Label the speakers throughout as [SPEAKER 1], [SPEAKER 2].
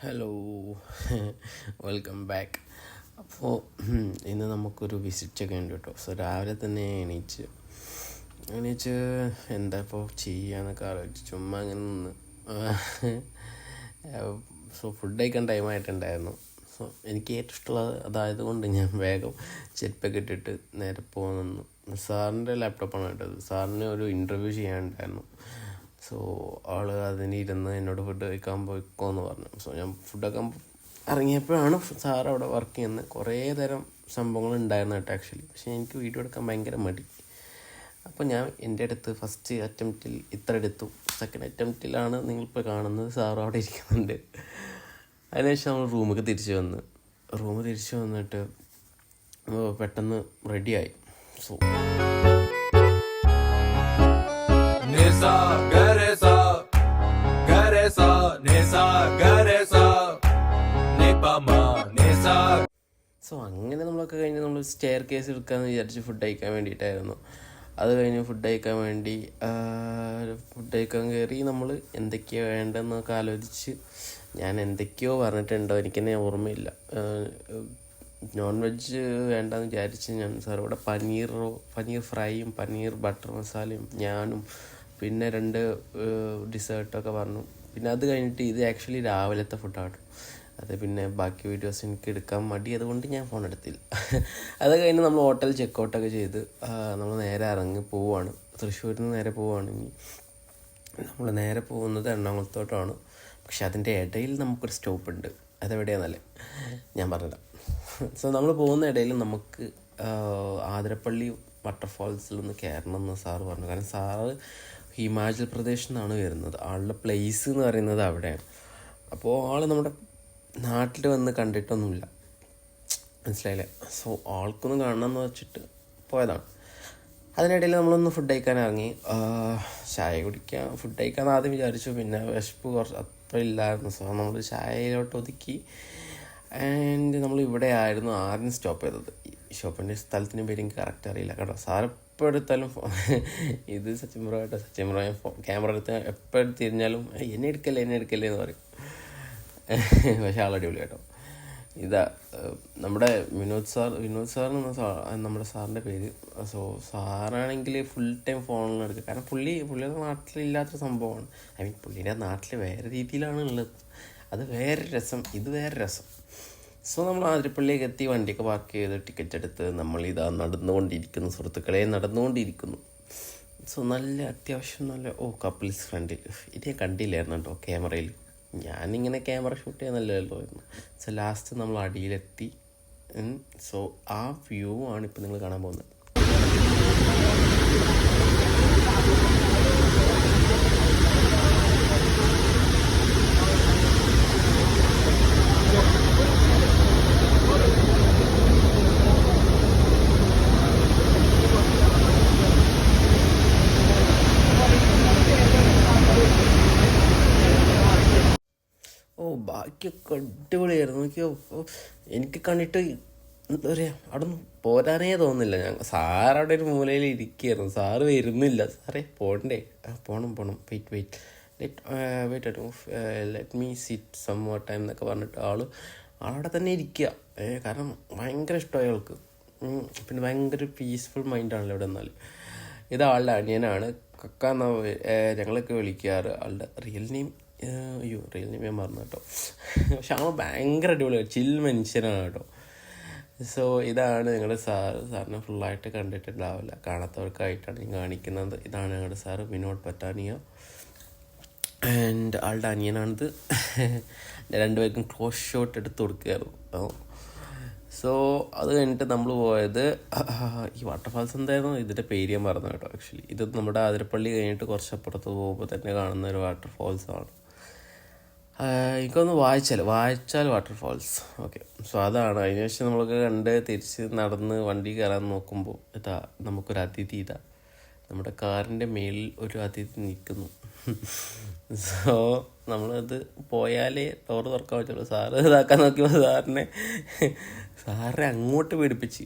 [SPEAKER 1] Hello welcome back. അപ്പോൾ ഇന്ന് നമുക്കൊരു വിസിറ്റൊക്കെ ഉണ്ട് കേട്ടോ. സോ രാവിലെ തന്നെ എണീച്ച് എന്താ ഇപ്പോൾ ചെയ്യാന്നൊക്കെ ആലോചിച്ച് ചുമ്മാ അങ്ങനെ നിന്ന് സോ ഫുഡ് കഴിക്കാൻ ടൈമായിട്ടുണ്ടായിരുന്നു. സോ എനിക്ക് ഏറ്റവും ഇഷ്ടമുള്ളത് അതായത് കൊണ്ട് ഞാൻ വേഗം ചെരുപ്പൊക്കെ ഇട്ടിട്ട് നേരെ പോകുന്നു. സാറിൻ്റെ ലാപ്ടോപ്പാണ് കേട്ടത്. സാറിന് ഒരു ഇൻ്റർവ്യൂ ചെയ്യാനുണ്ടായിരുന്നു. സോ അതിനിരുന്ന് എന്നോട് ഫുഡ് കഴിക്കാൻ പോയിക്കോന്ന് പറഞ്ഞു. സോ ഞാൻ ഫുഡൊക്കെ ഇറങ്ങിയപ്പോഴാണ് സാർ അവിടെ വർക്ക് ചെയ്യുന്നത്. കുറേ തരം സംഭവങ്ങൾ ഉണ്ടായിരുന്നു കേട്ടോ ആക്ച്വലി. പക്ഷേ എനിക്ക് വീഡിയോ എടുക്കാൻ ഭയങ്കര മടി. അപ്പോൾ ഞാൻ എൻ്റെ അടുത്ത് ഫസ്റ്റ് അറ്റംപ്റ്റിൽ ഇത്ര എടുത്തു. സെക്കൻഡ് അറ്റംപ്റ്റിലാണ് നിങ്ങളിപ്പോൾ കാണുന്നത്. സാർ അവിടെ ഇരിക്കുന്നുണ്ട്. അതിനുശേഷം നമ്മൾ റൂമിൽ തിരിച്ചു വന്നിട്ട് പെട്ടെന്ന് റെഡിയായി. സോ സോ അങ്ങനെ നമ്മളൊക്കെ കഴിഞ്ഞ് നമ്മൾ സ്റ്റെയർ കേസ് എടുക്കാമെന്ന് വിചാരിച്ച് ഫുഡ് കഴിക്കാൻ വേണ്ടിയിട്ടായിരുന്നു. അത് കഴിഞ്ഞ് ഫുഡ് കഴിക്കാൻ കയറി. നമ്മൾ എന്തൊക്കെയോ വേണ്ടതെന്നൊക്കെ ആലോചിച്ച് ഞാൻ എന്തൊക്കെയോ പറഞ്ഞിട്ടുണ്ടോ എനിക്കെന്നെ ഓർമ്മയില്ല. നോൺ വെജ് വേണ്ടെന്ന് വിചാരിച്ച് ഞാൻ സാറോടെ പനീർ ഫ്രൈയും പനീർ ബട്ടർ മസാലയും ഞാനും പിന്നെ 2 ഡിസേർട്ടൊക്കെ പറഞ്ഞു. പിന്നെ അത് കഴിഞ്ഞിട്ട് ഇത് ആക്ച്വലി രാവിലത്തെ ഫുഡാണ്. അത് പിന്നെ ബാക്കി വീഡിയോസ് എനിക്ക് എടുക്കാൻ മടി, അതുകൊണ്ട് ഞാൻ ഫോൺ എടുത്തില്ല. അത് കഴിഞ്ഞ് നമ്മൾ ഹോട്ടൽ ചെക്കൗട്ടൊക്കെ ചെയ്ത് നമ്മൾ നേരെ പോവുകയാണ്. തൃശ്ശൂരിൽ നിന്ന് നേരെ പോവുകയാണ്. ഇനി നമ്മൾ നേരെ പോകുന്നത് എറണാകുളത്തോട്ടാണ്. പക്ഷെ അതിൻ്റെ ഇടയിൽ നമുക്കൊരു സ്റ്റോപ്പ് ഉണ്ട്. അതെവിടെയാണെന്നല്ലേ ഞാൻ പറഞ്ഞില്ല. സോ നമ്മൾ പോകുന്ന ഇടയിൽ നമുക്ക് ആതിരപ്പള്ളി വാട്ടർഫാൾസിലൊന്ന് കയറണം എന്ന് സാറ് പറഞ്ഞു. കാരണം സാറ് ഹിമാചൽ പ്രദേശിൽ നിന്നാണ് വരുന്നത്. ആളുടെ പ്ലേസ് എന്ന് പറയുന്നത് അവിടെയാണ്. അപ്പോൾ ആൾ നമ്മുടെ നാട്ടിൽ വന്ന് കണ്ടിട്ടൊന്നുമില്ല, മനസ്സിലായില്ലേ. സോ ആൾക്കൊന്ന് കാണണമെന്ന് വെച്ചിട്ട് പോയതാണ്. അതിനിടയിൽ നമ്മളൊന്ന് ഫുഡ് കഴിക്കാൻ ഇറങ്ങി. ഫുഡ് കഴിക്കാൻ ആദ്യം വിചാരിച്ചു. പിന്നെ വിശപ്പ് കുറച്ച് അത്ര ഇല്ലായിരുന്നു. സോ നമ്മൾ ചായയിലോട്ട് ഒതുക്കി. ആൻഡ് നമ്മൾ ഇവിടെ ആയിരുന്നു ആദ്യം സ്റ്റോപ്പ് ചെയ്തത്. ഈ ഷോപ്പിൻ്റെ സ്ഥലത്തിൻ്റെ പേര് എനിക്ക് കറക്റ്റ് അറിയില്ല കേട്ടോ. സാർ എപ്പോൾ എടുത്താലും ഇത് സച്ചിൻ ബ്രോ ക്യാമറ എടുത്ത് എപ്പോൾ തിരിഞ്ഞാലും എന്നെ എടുക്കല്ലേ എന്ന് പറയും. പക്ഷേ ആളടിപൊളി കേട്ടോ. ഇതാ നമ്മുടെ വിനോദ് സാർ നമ്മുടെ സാറിൻ്റെ പേര്. സോ സാറാണെങ്കിൽ ഫുൾ ടൈം ഫോണിലെടുക്കുക. കാരണം പുള്ളിയുടെ നാട്ടിലില്ലാത്തൊരു സംഭവമാണ്. പുള്ളിയുടെ നാട്ടിൽ വേറെ രീതിയിലാണ് ഉള്ളത്. അത് വേറെ രസം, ഇത് വേറെ രസം. സോ നമ്മൾ ആതിരപ്പള്ളിയിലേക്ക് എത്തി, വണ്ടിയൊക്കെ പാർക്ക് ചെയ്ത് ടിക്കറ്റ് എടുത്ത് നമ്മളിതാ നടന്നുകൊണ്ടിരിക്കുന്നു. സോ അത്യാവശ്യം നല്ല കപ്പിൾസ് ഫ്രണ്ടിൽ ഇത് ഞാൻ കണ്ടില്ലായിരുന്നു കേട്ടോ ക്യാമറയിൽ. ഞാനിങ്ങനെ ക്യാമറ ഷൂട്ട് ചെയ്യാനല്ലോ. സോ ലാസ്റ്റ് നമ്മൾ അടിയിലെത്തി. സോ ആ വ്യൂ ആണ് ഇപ്പം നിങ്ങൾ കാണാൻ പോകുന്നത്. ബാക്കിയൊക്കെ അടിപൊളിയായിരുന്നു. നോക്കിയോ, എനിക്ക് കണ്ടിട്ട് എന്താ പറയുക, അവിടെ നിന്ന് പോരാനേ തോന്നുന്നില്ല. സാറവിടെ ഒരു മൂലയിൽ ഇരിക്കുകയായിരുന്നു. സാറ് വരുന്നില്ല. സാറേ പോണ്ടേ? പോണം wait let me sit some more time എന്നൊക്കെ പറഞ്ഞിട്ട് ആളവിടെ തന്നെ ഇരിക്കുക. കാരണം ഭയങ്കര ഇഷ്ടമായി ആൾക്ക്. പിന്നെ ഭയങ്കര പീസ്ഫുൾ മൈൻഡാണല്ലോ ഇവിടെ. എന്നാൽ ഇത് ആളുടെ അനിയനാണ്. കക്ക എന്നാ ഞങ്ങളൊക്കെ വിളിക്കാറ്. ആളുടെ റിയൽ നെയിം ഞാൻ മറന്നു കേട്ടോ. പക്ഷെ ആൾ ഭയങ്കര അടിപൊളിയാണ്, ചിൽ മനുഷ്യനാണ് കേട്ടോ. സോ ഇതാണ് ഞങ്ങളുടെ സാറിനെ ഫുള്ളായിട്ട് കണ്ടിട്ടുണ്ടാവില്ല, കാണാത്തവർക്കായിട്ടാണ് ഞാൻ കാണിക്കുന്നത്. ഇതാണ് ഞങ്ങളുടെ സാറ് വിനോദ് പറ്റാനിയ. ആൻഡ് ആളുടെ അനിയനാണിത്. രണ്ടുപേർക്കും ക്ലോസ് ഷോട്ട് എടുത്ത് കൊടുക്കുകയായിരുന്നു. സോ അത് കഴിഞ്ഞിട്ട് നമ്മൾ പോയത് ഈ വാട്ടർഫാൾസ് എന്തായിരുന്നു, ഇതിൻ്റെ പേര് ഞാൻ പറഞ്ഞു കേട്ടോ. ആക്ച്വലി ഇത് നമ്മുടെ ആതിരപ്പള്ളി കഴിഞ്ഞിട്ട് കുറച്ചപ്പുറത്ത് പോകുമ്പോൾ തന്നെ കാണുന്ന ഒരു വാട്ടർഫാൾസാണ്. എനിക്കൊന്ന് വായിച്ചാൽ വാട്ടർഫാൾസ്. ഓക്കെ, സോ അതാണ്. അതിനുശേഷം നമ്മളൊക്കെ കണ്ട് തിരിച്ച് നടന്ന് വണ്ടി കയറാൻ നോക്കുമ്പോൾ നമുക്കൊരു അതിഥി നമ്മുടെ കാറിൻ്റെ മേളിൽ ഒരു അതിഥി നിൽക്കുന്നു. സോ നമ്മളത് പോയാലേ ഡോറ് തുറക്കാൻ പറ്റുള്ളൂ. സാറ് ഇതാക്കാൻ നോക്കിയപ്പോൾ സാറിനെ അങ്ങോട്ട് പീഡിപ്പിച്ച്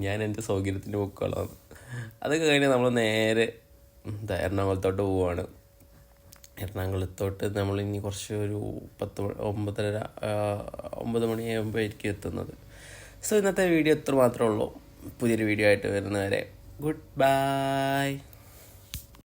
[SPEAKER 1] ഞാൻ എൻ്റെ സൗകര്യത്തിൻ്റെ ബുക്കുകളാണ്. അതൊക്കെ കഴിഞ്ഞ് നമ്മൾ നേരെ എറണാകുളത്തോട്ട് പോവുകയാണ്. എറണാകുളത്തോട്ട് നമ്മളിനി കുറച്ച് ഒരു 9 മണിയാകുമ്പോഴായിരിക്കും എത്തുന്നത്. സോ ഇന്നത്തെ വീഡിയോ ഇത്ര മാത്രമേ ഉള്ളൂ. പുതിയൊരു വീഡിയോ ആയിട്ട് വരുന്നവരെ ഗുഡ് ബൈ.